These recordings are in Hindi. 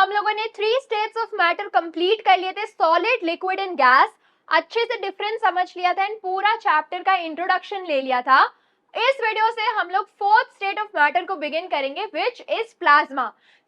हम लोगों ने 3 स्टेट्स ऑफ मैटर कंप्लीट कर लिए थे, सॉलिड, लिक्विड एंड गैस। अच्छे से डिफरेंस समझ लिया था एंड पूरा चैप्टर का इंट्रोडक्शन ले लिया था। इस वीडियो से हम लोग फोर्थ स्टेट ऑफ मैटर को बिगिन करेंगे, which is plasma.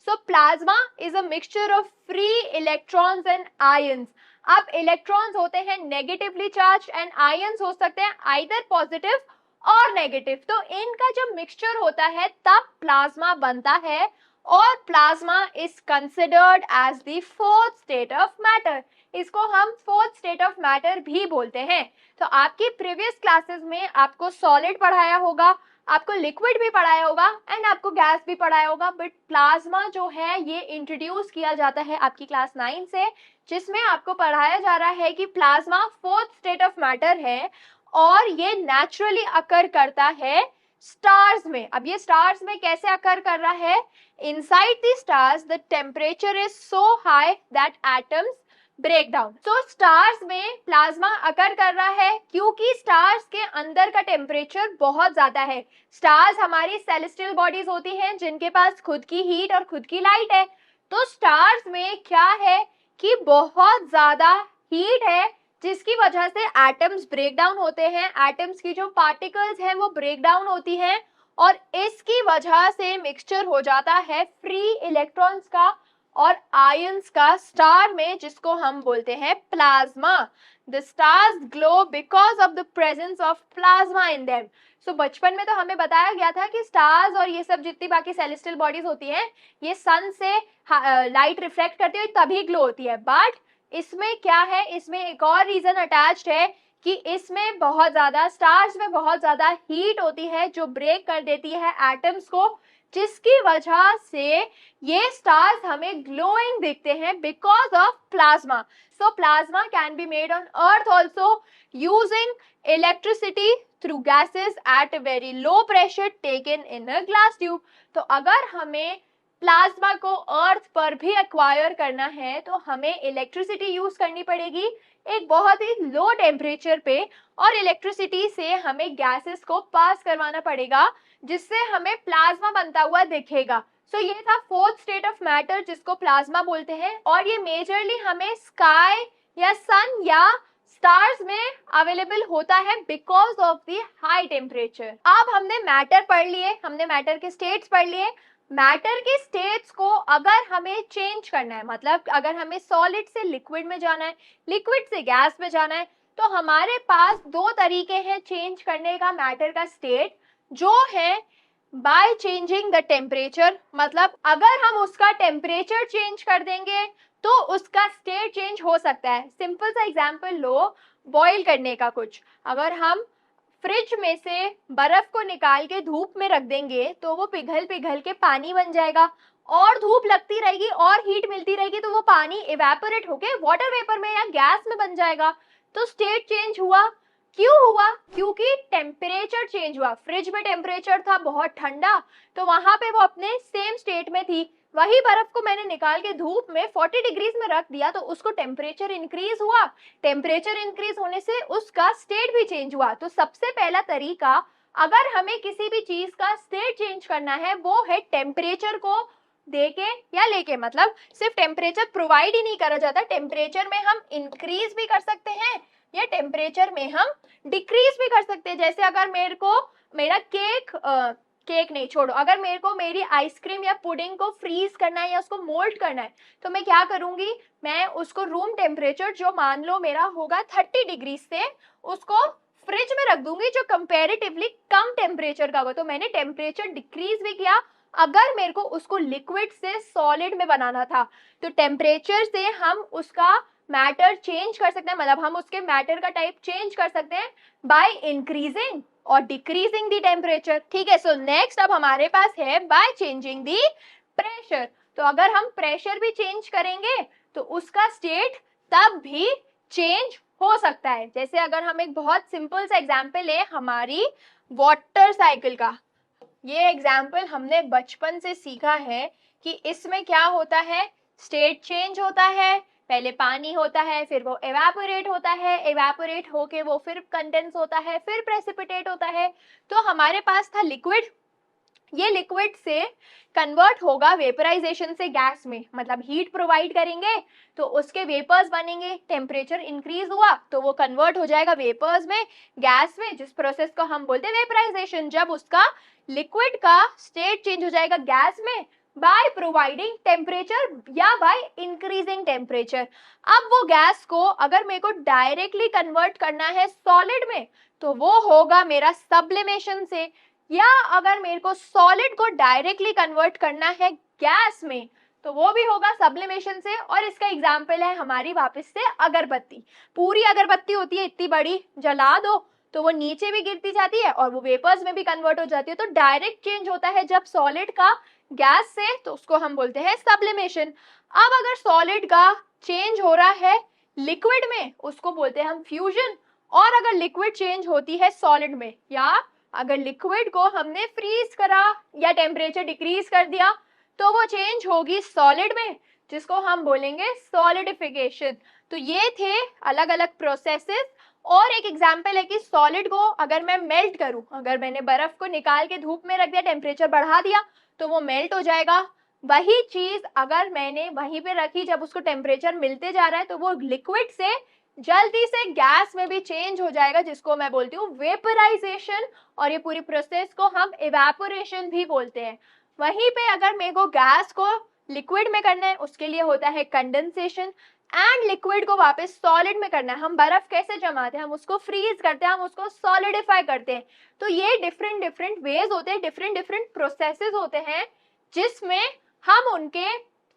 So plasma is a mixture of free electrons and ions. अब इलेक्ट्रॉन्स होते हैं नेगेटिवली चार्ज एंड आयंस हो सकते हैं आइदर पॉजिटिव और नेगेटिव। तो इनका जब मिक्सचर होता है तब प्लाज्मा बनता है और plasma is considered as the fourth state of matter. इसको हम फोर्थ स्टेट ऑफ मैटर भी बोलते हैं। तो आपकी प्रीवियस क्लासेस में आपको सॉलिड पढ़ाया होगा, आपको लिक्विड भी पढ़ाया होगा एंड आपको गैस भी पढ़ाया होगा, बट प्लाज्मा जो है ये इंट्रोड्यूस किया जाता है आपकी क्लास 9 से, जिसमें आपको पढ़ाया जा रहा है कि plasma fourth state of matter है और ये नेचुरली अकर करता है स्टार्स में। अब ये स्टार्स में कैसे अकर कर रहा है? Inside the stars the temperature is so high that atoms break down. तो स्टार्स में प्लाज्मा अकर कर रहा है क्योंकि स्टार्स के अंदर का टेम्परेचर बहुत ज्यादा है। स्टार्स हमारी सेलेस्टियल बॉडीज होती हैं जिनके पास खुद की हीट और खुद की लाइट है। तो स्टार्स में क्या है कि बहुत ज्यादा हीट है जिसकी वजह से एटम्स ब्रेक डाउन होते हैं। एटम्स की जो पार्टिकल्स हैं वो ब्रेक डाउन होती हैं और इसकी वजह से मिक्सचर हो जाता है फ्री इलेक्ट्रॉन्स का और आयंस का स्टार में, जिसको हम बोलते हैं plasma. The stars glow because of the presence of plasma in them. So बचपन में तो हमें बताया गया था कि स्टार्स और ये सब जितनी बाकी सेलेस्टियल बॉडीज होती हैं ये सन से लाइट रिफ्लेक्ट करती है तभी ग्लो होती है। बट इसमें क्या है, इसमें एक और रीजन अटैच्ड है कि इसमें बहुत ज्यादा स्टार्स में बहुत ज्यादा हीट होती है जो ब्रेक कर देती है एटम्स को, जिसकी वजह से ये स्टार्स हमें ग्लोइंग दिखते हैं because of plasma. So plasma can be made on earth also using electricity through gases at a very low pressure taken in a glass tube. तो अगर हमें प्लाज्मा को अर्थ पर भी एक्वायर करना है तो हमें इलेक्ट्रिसिटी यूज करनी पड़ेगी एक बहुत ही लो टेम्परेचर पे, और इलेक्ट्रिसिटी से हमें गैसेस को पास करवाना पड़ेगा जिससे हमें प्लाज्मा बनता हुआ दिखेगा। सो ये था फोर्थ स्टेट ऑफ मैटर जिसको प्लाज्मा बोलते हैं, और ये मेजरली हमें स्काई या सन या स्टार्स में अवेलेबल होता है because of the high temperature. अब हमने मैटर पढ़ लिए, हमने मैटर के स्टेट्स पढ़ लिए। मैटर के स्टेट्स को अगर हमें चेंज करना है, मतलब अगर हमें सॉलिड से लिक्विड में जाना है, लिक्विड से गैस में जाना है, तो हमारे पास दो तरीके हैं चेंज करने का मैटर का स्टेट, जो है बाय चेंजिंग द टेम्परेचर। मतलब अगर हम उसका टेम्परेचर चेंज कर देंगे तो उसका स्टेट चेंज हो सकता है। सिंपल सा एग्जांपल लो बॉईल करने का। कुछ अगर हम फ्रिज में से बर्फ को निकाल के धूप में रख देंगे तो वो पिघल पिघल के पानी बन जाएगा, और धूप लगती रहेगी और हीट मिलती रहेगी तो वो पानी इवेपोरेट होके वाटर वेपर में या गैस में बन जाएगा। तो स्टेट चेंज हुआ। क्यों हुआ? क्योंकि टेम्परेचर चेंज हुआ। फ्रिज में टेम्परेचर था बहुत ठंडा तो वहां पे वो अपने सेम स्टेट में थी, वही बर्फ को मैंने निकाल के धूप में 40 डिग्रीज में रख दिया तो उसको टेम्परेचर इंक्रीज हुआ। टेम्परेचर इंक्रीज होने से उसका स्टेट भी चेंज हुआ। तो सबसे पहला तरीका अगर हमें किसी भी चीज का स्टेट चेंज करना है वो है टेम्परेचर को देके या लेके। मतलब सिर्फ टेम्परेचर प्रोवाइड ही नहीं करा जाता, टेम्परेचर में हम इंक्रीज भी कर सकते हैं या टेम्परेचर में हम डिक्रीज भी कर सकते हैं। जैसे अगर मेरे को मेरा केक नहीं छोड़ो, अगर मेरे को मेरी आइसक्रीम या पुडिंग को फ्रीज करना है या उसको मोल्ड करना है तो मैं क्या करूंगी, मैं उसको रूम टेम्परेचर जो मान लो मेरा होगा 30 डिग्री से उसको फ्रिज में रख दूंगी जो कंपैरेटिवली कम टेम्परेचर का होगा। तो मैंने टेम्परेचर डिक्रीज भी किया। अगर मेरे को उसको लिक्विड से सॉलिड में बनाना था तो टेम्परेचर से हम उसका मैटर चेंज कर सकते हैं, मतलब हम उसके मैटर का टाइप चेंज कर सकते हैं बाय इंक्रीजिंग और डिक्रीजिंग द टेम्परेचर। ठीक है। सो नेक्स्ट अब हमारे पास है बाय चेंजिंग द प्रेशर। तो अगर हम प्रेशर भी चेंज करेंगे तो उसका स्टेट तब भी चेंज हो सकता है। जैसे अगर हम एक बहुत सिंपल सा एग्जांपल ले हमारी वाटर साइकिल का, ये एग्जाम्पल हमने बचपन से सीखा है कि इसमें क्या होता है, स्टेट चेंज होता है। पहले पानी होता है, फिर वो एवेपोरेट होता है, एवेपोरेट होके वो फिर कंडेंस होता है, फिर प्रेसिपिटेट होता है। तो हमारे पास था लिक्विड, ये लिक्विड से कन्वर्ट होगा वेपराइजेशन से गैस में, मतलब हीट प्रोवाइड करेंगे तो उसके वेपर्स बनेंगे, टेम्परेचर इंक्रीज हुआ तो वो कन्वर्ट हो जाएगा वेपर्स में, गैस में, जिस प्रोसेस को हम बोलते हैं वेपराइजेशन। जब उसका लिक्विड का स्टेट चेंज हो जाएगा गैस में बाय प्रोवाइडिंग टेम्परेचर या बाय इंक्रीजिंग टेम्परेचर। अब वो गैस को अगर मेरे को डायरेक्टली कन्वर्ट करना है सॉलिड में तो वो होगा मेरा सब्लिमेशन से, या अगर मेरे को सॉलिड को डायरेक्टली कन्वर्ट करना है गैस में तो वो भी होगा सब्लिमेशन से। और इसका एग्जाम्पल है हमारी वापस से अगरबत्ती। पूरी अगरबत्ती होती है इतनी बड़ी, जला दो तो वो नीचे भी गिरती जाती है और वो वेपर्स में भी कन्वर्ट हो जाती है। तो डायरेक्ट चेंज होता है जब सॉलिड का गैस से, तो उसको हम बोलते हैं सब्लिमेशन। अब अगर सॉलिड का चेंज हो रहा है लिक्विड में उसको बोलते हैं हम फ्यूजन। और अगर लिक्विड चेंज होती है सॉलिड में, या अगर लिक्विड को हमने फ्रीज करा या टेम्परेचर डिक्रीज कर दिया तो वो चेंज होगी सॉलिड में, जिसको हम बोलेंगे सॉलिडिफिकेशन। तो ये थे अलग अलग प्रोसेसेस। और एक एग्जांपल है कि सॉलिड को अगर मैं मेल्ट करूं, अगर मैंने बर्फ को निकाल के धूप में रख दिया, टेम्परेचर बढ़ा दिया तो वो मेल्ट हो जाएगा। वही चीज अगर मैंने वहीं पे रखी, जब उसको टेम्परेचर मिलते जा रहा है तो वो लिक्विड से जल्दी से गैस में भी चेंज हो जाएगा, जिसको मैं बोलती हूँ वेपराइजेशन। और ये पूरी प्रोसेस को हम इवेपोरेशन भी बोलते हैं। वहीं पे अगर मेरे को गैस को लिक्विड में करना है उसके लिए होता है कंडेंसेशन, एंड लिक्विड को वापस सॉलिड में करना है। हम बर्फ कैसे जमाते हैं, हम उसको फ्रीज करते हैं, हम उसको सॉलिडिफाई करते हैं। तो ये डिफरेंट डिफरेंट वेज होते हैं, डिफरेंट डिफरेंट प्रोसेसेस होते हैं जिसमें हम उनके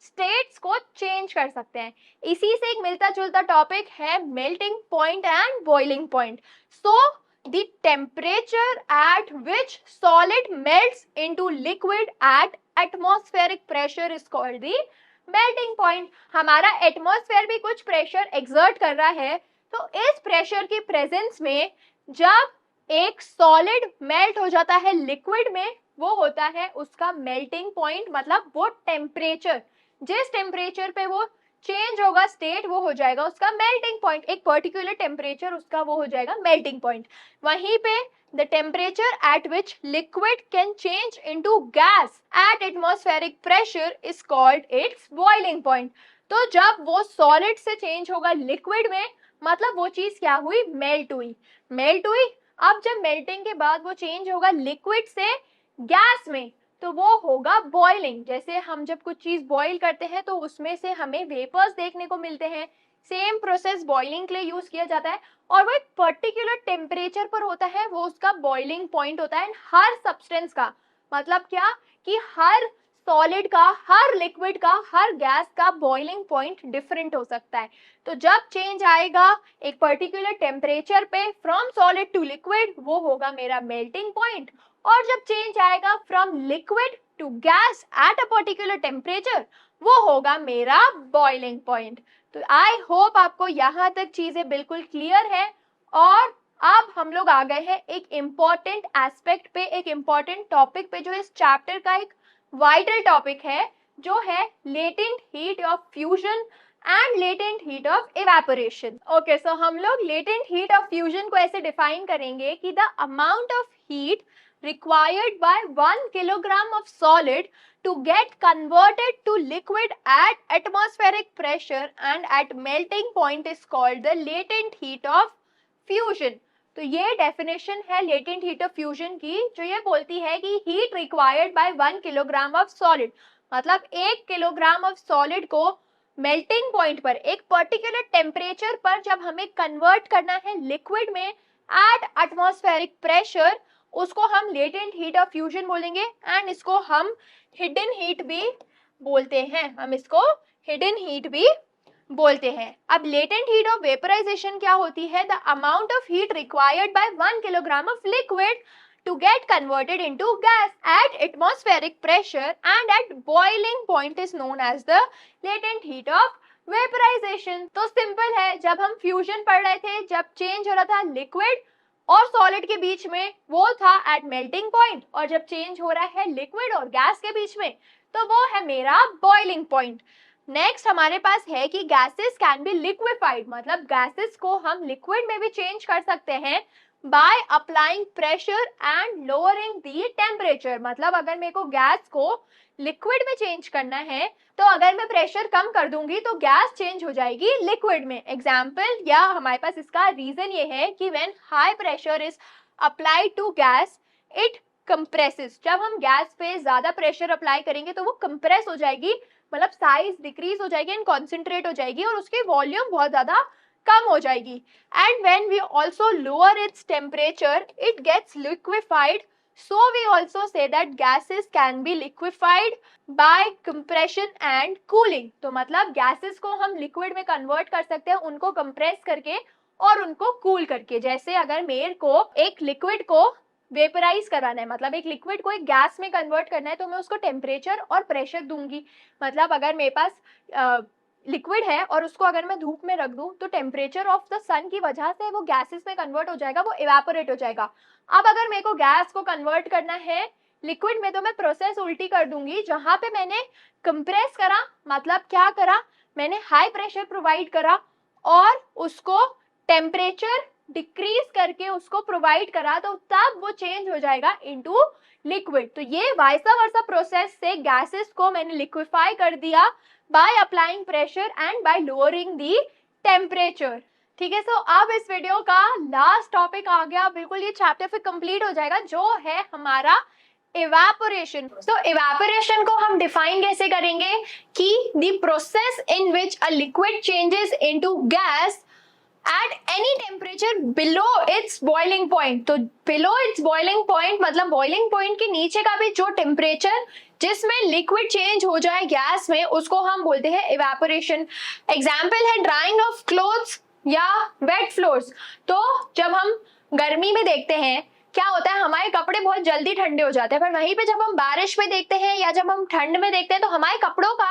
स्टेट्स को चेंज कर सकते हैं। इसी से एक मिलता जुलता टॉपिक है melting point and boiling point. So the temperature at which solid melts into liquid at atmospheric pressure is called the melting point। हमारा एटमॉस्फेयर भी कुछ प्रेशर एक्सर्ट कर रहा है, तो इस प्रेशर की प्रेजेंस में जब एक सॉलिड मेल्ट हो जाता है लिक्विड में, वो होता है उसका मेल्टिंग पॉइंट। मतलब वो टेम्परेचर, जिस टेम्परेचर पे वो चेंज होगा स्टेट, वो हो जाएगा उसका मेल्टिंग पॉइंट। एक पर्टिकुलर टेम्परेचर उसका वो हो जाएगा मेल्टिंग पॉइंट। वहीं पे the temperature at which liquid can change into gas at atmospheric pressure is called its boiling point. तो जब वो सॉलिड से चेंज होगा लिक्विड में, मतलब वो चीज क्या हुई, मेल्ट हुई। मेल्ट हुई, अब जब मेल्टिंग के बाद वो चेंज होगा लिक्विड से गैस में तो वो होगा बॉइलिंग। जैसे हम जब कुछ चीज बॉईल करते हैं तो उसमें से हमें वेपर्स देखने को मिलते हैं, सेम प्रोसेस बॉइलिंग के लिए यूज किया जाता है। और वो एक पर्टिकुलर टेम्परेचर पर होता है, वो उसका बॉइलिंग पॉइंट होता है। हर सब्सटेंस का मतलब क्या कि हर सॉलिड का, हर लिक्विड का, हर गैस का बॉइलिंग पॉइंट डिफरेंट हो सकता है। तो जब चेंज आएगा एक पर्टिकुलर टेम्परेचर पे फ्रॉम सॉलिड टू लिक्विड, वो होगा मेरा मेल्टिंग पॉइंट। और जब चेंज आएगा from liquid to gas at a particular temperature, वो होगा मेरा बॉइलिंग पॉइंट। तो आई होप आपको यहाँ तक चीजें बिल्कुल क्लियर है। और अब हम लोग आ गए हैं एक इम्पॉर्टेंट एस्पेक्ट पे, एक इम्पॉर्टेंट टॉपिक पे, जो इस चैप्टर का एक वाइटल टॉपिक है, जो है latent heat of fusion and latent heat of evaporation. Okay, so हम लोग लेटेंट हीट ऑफ फ्यूजन को ऐसे डिफाइन करेंगे कि the amount of heat required by 1 kilogram of solid to get converted to liquid at atmospheric pressure and at melting point is called the latent heat of fusion। तो ये डेफिनेशन है लेटेंट हीट ऑफ फ्यूजन की, जो ये बोलती है कि heat required by 1 kilogram of solid, मतलब 1 किलोग्राम ऑफ सॉलिड को मेल्टिंग पॉइंट पर एक पर्टिकुलर टेम्परेचर पर जब हमें कन्वर्ट करना है लिक्विड में एट एटमॉस्फेरिक प्रेशर, उसको हम लेटेंट हीट ऑफ फ्यूजन बोलेंगे। एंड इसको हम हिडन हीट भी बोलते हैं, हम इसको हिडन हीट भी बोलते हैं। अब लेटेंट हीट ऑफ वेपराइजेशन क्या होती है, the amount of heat required by 1 kilogram of liquid to get converted into gas at atmospheric pressure and at boiling point is known as the latent heat of vaporization। तो सिंपल है, जब हम फ्यूजन पढ़ रहे थे, जब चेंज हो रहा था लिक्विड और सॉलिड के बीच में, वो था एट मेल्टिंग पॉइंट। और जब चेंज हो रहा है लिक्विड और गैस के बीच में, तो वो है मेरा बॉइलिंग पॉइंट। नेक्स्ट हमारे पास है कि गैसेस कैन बी लिक्विफाइड, मतलब गैसेस को हम लिक्विड में भी चेंज कर सकते हैं by applying pressure and lowering the temperature. मतलब अगर मेरे को गैस को लिक्विड में चेंज करना है तो अगर मैं प्रेशर कम कर दूंगी तो गैस चेंज हो जाएगी लिक्विड में। एग्जाम्पल या हमारे पास इसका रीजन ये है कि when high pressure is applied to gas it compresses. जब हम गैस पे ज्यादा प्रेशर अप्लाई करेंगे तो वो कंप्रेस हो जाएगी, मतलब साइज डिक्रीज हो जाएगी एंड कॉन्सेंट्रेट हो जाएगी और उसकी वॉल्यूम बहुत ज्यादा कम हो जाएगी। And when we also lower its temperature it gets liquefied. So we also say that gases can be liquefied by compression and cooling। तो मतलब gases को हम liquid में convert कर सकते हैं उनको compress करके और उनको cool करके। जैसे अगर मेरे को एक liquid को वेपराइज कराना है, मतलब एक लिक्विड को एक गैस में कन्वर्ट करना है, तो मैं उसको टेम्परेचर और प्रेशर दूंगी। मतलब अगर मेरे पास लिक्विड है और उसको अगर मैं धूप में रख दूं तो टेम्परेचर ऑफ द सन की वजह से वो गैसेस में कन्वर्ट हो जाएगा, वो इवेपोरेट हो जाएगा। अब अगर मेरे को गैस को कन्वर्ट करना है लिक्विड में तो मैं प्रोसेस उल्टी कर दूंगी। जहां पे मैंने कंप्रेस करा, मतलब क्या करा, मैंने हाई प्रेशर प्रोवाइड करा और उसको टेम्परेचर डिक्रीज करके उसको प्रोवाइड करा, तो तब वो चेंज हो जाएगा इनटू लिक्विड। तो ये वाइसा वर्सा प्रोसेस से गैसेस को मैंने लिक्विफाई कर दिया by applying pressure and bye lowering the temperature. ठीक है, सो अब इस वीडियो का लास्ट टॉपिक आ गया, बिल्कुल ये चैप्टर फिर कंप्लीट हो जाएगा, जो है हमारा इवेपोरेशन। तो इवेपोरेशन को हम डिफाइन कैसे करेंगे कि the process in which a liquid changes into gas at any temperature below its boiling point। तो below its boiling point मतलब boiling point के नीचे का भी जो टेम्परेचर जिसमें लिक्विड चेंज हो जाए गैस में उसको हम बोलते हैं इवेपोरेशन। एग्जाम्पल है ड्राइंग ऑफ क्लोथ्स या वेट फ्लोर्स। तो जब हम गर्मी में देखते हैं क्या होता है, हमारे कपड़े बहुत जल्दी ठंडे हो जाते हैं, पर वहीं पे जब हम बारिश में देखते हैं या जब हम ठंड में देखते हैं तो हमारे कपड़ों का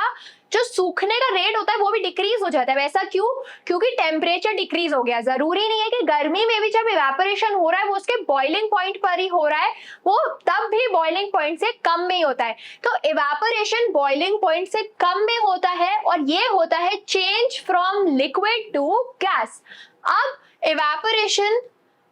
जो सूखने का रेट होता है वो भी डिक्रीज हो जाता है। वैसा क्यों? क्योंकि टेम्परेचर डिक्रीज हो गया। जरूरी नहीं है कि गर्मी में भी जब इवेपोरेशन हो रहा है वो उसके बॉइलिंग पॉइंट पर ही हो रहा है, वो तब भी बॉइलिंग पॉइंट से कम में ही होता है। तो इवेपोरेशन बॉइलिंग पॉइंट से कम में होता है और ये होता है change from liquid to gas. अब इवेपोरेशन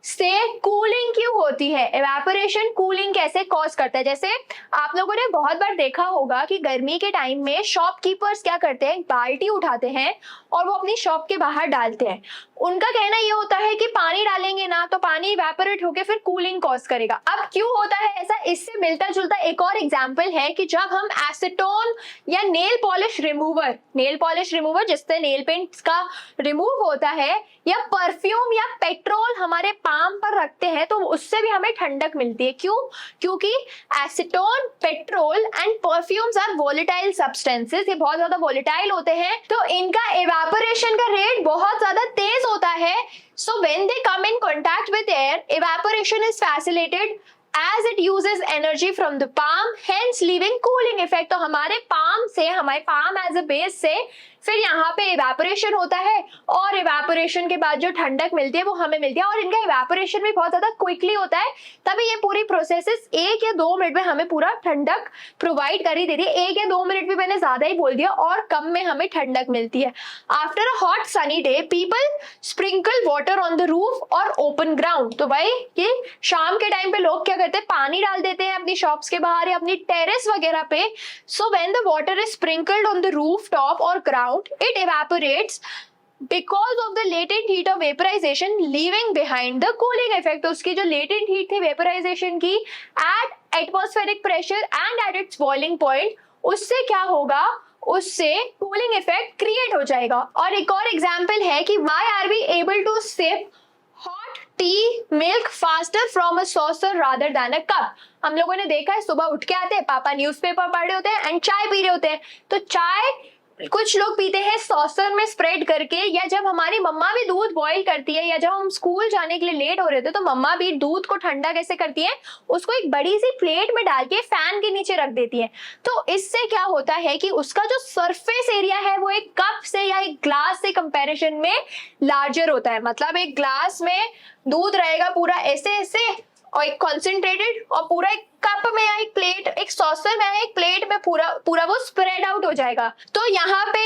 से कूलिंग क्यों होती है? इवेपोरेशन कूलिंग कैसे कॉज करता है? जैसे आप लोगों ने बहुत बार देखा होगा कि गर्मी के टाइम में शॉपकीपर्स क्या करते हैं, बाल्टी उठाते हैं और वो अपनी शॉप के बाहर डालते हैं। उनका कहना ये होता है कि पानी डालेंगे ना तो पानी इवेपोरेट होकर फिर कूलिंग कॉज करेगा। अब क्यों होता है ऐसा? इससे मिलता जुलता एक और एग्जाम्पल है कि जब हम एसीटोन या नेल पॉलिश रिमूवर जिससे नेल पेंट्स का रिमूव होता है, या परफ्यूम या पेट्रोल हमारे पाम पर रखते हैं तो उससे भी हमें ठंडक मिलती है। क्यों? क्योंकि acetone, petrol and perfumes are volatile substances, ये बहुत ज्यादा वोलेटाइल होते हैं, तो इनका इवेपोरेशन का रेट बहुत ज्यादा तेज होता है। So when they come in contact with air evaporation is facilitated as it uses energy from the palm, hence leaving cooling effect। तो हमारे palm as a base से फिर यहाँ पे इवेपोरेशन होता है और इवेपोरेशन के बाद जो ठंडक मिलती है वो हमें मिलती है और इनका इवेपोरेशन भी बहुत ज्यादा क्विकली होता है, तभी ये पूरी प्रोसेसेस 1 या 2 मिनट में हमें पूरा ठंडक प्रोवाइड कर ही देती है। 1 या 2 मिनट भी मैंने ज्यादा ही बोल दिया, और कम में हमें ठंडक मिलती है। After a hot sunny day people sprinkle water on the roof और ओपन ग्राउंड। तो भाई ये शाम के टाइम पे लोग क्या करते हैं, पानी डाल देते हैं अपनी शॉप्स के बाहर या अपनी टेरेस वगैरह पे। So when the water is sprinkled on the roof top और ground it evaporates because of the latent heat of vaporization leaving behind the cooling effect। तो उसकी जो latent heat थी vaporization की at atmospheric pressure and at its boiling point, उससे क्या होगा, उससे कूलिंग इफेक्ट क्रिएट हो जाएगा। और एक और एग्जाम्पल है कि why are we able to sip hot tea milk faster from a saucer rather than a cup। हम लोगों ने देखा है सुबह उठ के आते हैं, पापा न्यूज़पेपर पढ़ रहे होते हैं एंड चाय पी रहे होते हैं, तो चाय कुछ लोग पीते हैं सॉसर में स्प्रेड करके, या जब हमारी मम्मा भी दूध बॉईल करती है या जब हम स्कूल जाने के लिए लेट हो रहे थे तो मम्मा भी दूध को ठंडा कैसे करती है, उसको एक बड़ी सी प्लेट में डाल के फैन के नीचे रख देती है। तो इससे क्या होता है कि उसका जो सरफेस एरिया है वो एक कप से या एक ग्लास से कंपैरिजन में लार्जर होता है। मतलब एक ग्लास में दूध रहेगा पूरा ऐसे ऐसे और एक कॉन्सेंट्रेटेड, और पूरा एक कप में या एक प्लेट, एक सॉसर में या एक प्लेट में पूरा वो स्प्रेड आउट हो जाएगा। तो यहाँ पे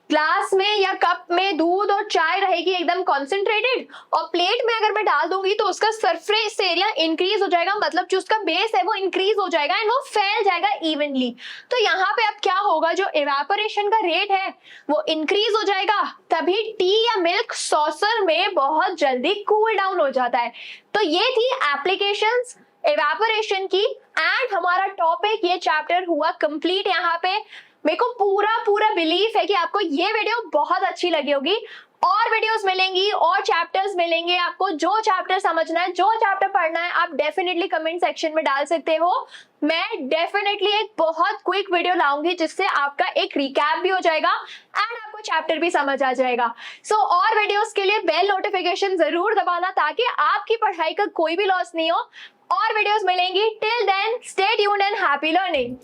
ग्लास में या कप में दूध और चाय रहेगी एकदम कॉन्सेंट्रेटेड, और प्लेट में अगर मैं डाल दूंगी तो उसका सरफेस एरिया इंक्रीज हो जाएगा, मतलब जो उसका बेस है वो इंक्रीज हो जाएगा एंड वो फैल जाएगा इवनली। तो यहाँ पे अब क्या होगा, जो इवेपोरेशन का रेट है वो इंक्रीज हो जाएगा, तभी टी या मिल्क सॉसर में बहुत जल्दी कूल डाउन हो जाता है। तो ये थी एप्लीकेशंस इवेपोरेशन की, एंड हमारा टॉपिक ये चैप्टर हुआ कंप्लीट यहाँ पे। मेरे को पूरा पूरा बिलीव है कि आपको ये वीडियो बहुत अच्छी लगी होगी। और वीडियोस मिलेंगी और चैप्टर्स मिलेंगे, आपको जो चैप्टर समझना है, जो चैप्टर पढ़ना है, आप डेफिनेटली कमेंट सेक्शन में डाल सकते हो। मैं डेफिनेटली एक बहुत क्विक वीडियो लाऊंगी जिससे आपका एक रिकैप भी हो जाएगा एंड आपको चैप्टर भी समझ आ जाएगा। सो और वीडियोस के लिए बेल नोटिफिकेशन जरूर दबाना ताकि आपकी पढ़ाई का कोई भी लॉस नहीं हो। और वीडियोस मिलेंगी, till then stay tuned and happy learning.